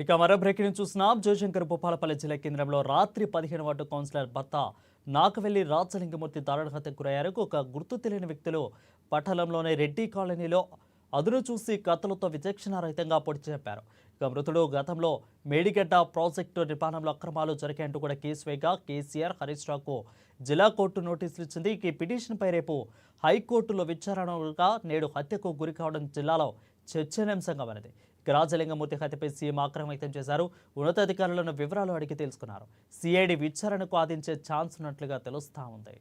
ఇక మరో బ్రేకింగ్ చూస్తున్నాం. జయశంకర్ భూపాలపల్లి జిల్లా కేంద్రంలో రాత్రి 15 వార్డు కౌన్సిలర్ భర్త నాకవెల్లి రాజలింగమూర్తి దారుణ హత్యకు గురయ్యారు. ఒక గుర్తు తెలియని వ్యక్తులు పట్టణంలోని రెడ్డి కాలనీలో అదును చూసి కత్తులతో విచక్షణారహితంగా పొడి చెప్పారు. ఇక మృతుడు గతంలో మేడిగడ్డ ప్రాజెక్టు నిర్మాణంలో అక్రమాలు జరిగాయంటూ కూడా కేసు వేయగా కేసీఆర్ హరీష్ రావుకు జిల్లా కోర్టు నోటీసులు ఇచ్చింది. ఈ పిటిషన్పై రేపు హైకోర్టులో విచారణగా నేడు హత్యకు గురి కావడం జిల్లాలో చర్చనీయాంశంగా మారింది. రాజలింగమూర్తి హత్యపై సీఎం ఆగ్రహం వ్యక్తం చేశారు. ఉన్నతాధికారులను వివరాలు అడిగి తెలుసుకున్నారు. సిఐడి విచారణకు ఆదించే ఛాన్స్ ఉన్నట్లుగా తెలుస్తా ఉంది.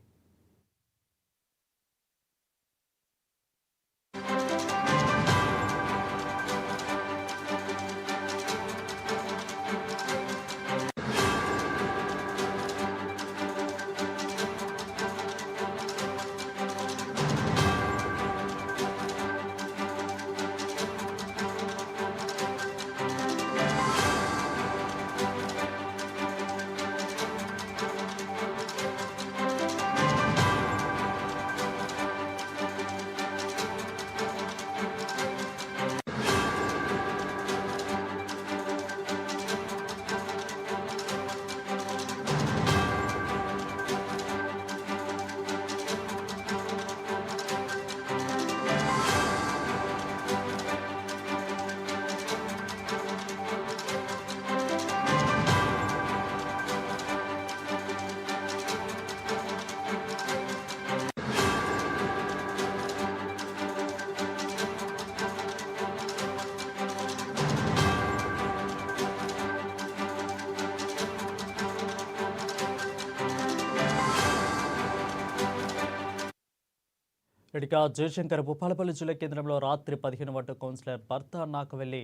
ఇక జయశంకర్ భూపాలపల్లి జిల్లా కేంద్రంలో రాత్రి 15 వార్డు కౌన్సిలర్ భర్త నాకవెల్లి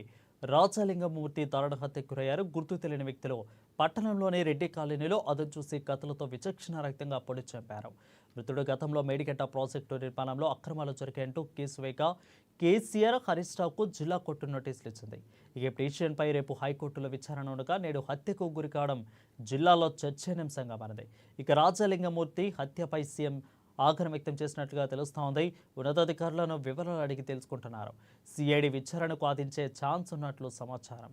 రాజలింగమూర్తి దారుణ హత్యకు గురయ్యారు. గుర్తు తెలియని వ్యక్తులు పట్టణంలోని రెడ్డి కాలనీలో అదును చూసి కత్తులతో విచక్షణారహితంగా పొడి చెప్పారు. మృతుడు గతంలో మేడిగడ్డ ప్రాజెక్టు నిర్మాణంలో అక్రమాలు జరిగాయంటూ కేసు వేయగా కేసీఆర్ హరీష్ రావుకు జిల్లా కోర్టు నోటీసులు ఇచ్చింది. ఈ పిటిషన్పై రేపు హైకోర్టులో విచారణ ఉండగా నేడు హత్యకు గురి కావడం జిల్లాలో చర్చనీయాంశంగా మారింది. ఇక రాజలింగమూర్తి హత్యపై సీఎం ఆగ్రహం వ్యక్తం చేసినట్లుగా తెలుస్తూ ఉంది. ఉన్నతాధికారులను వివరాలు అడిగి తెలుసుకుంటున్నారు. సిఐడి విచారణకు ఆదించే ఛాన్స్ ఉన్నట్లు సమాచారం.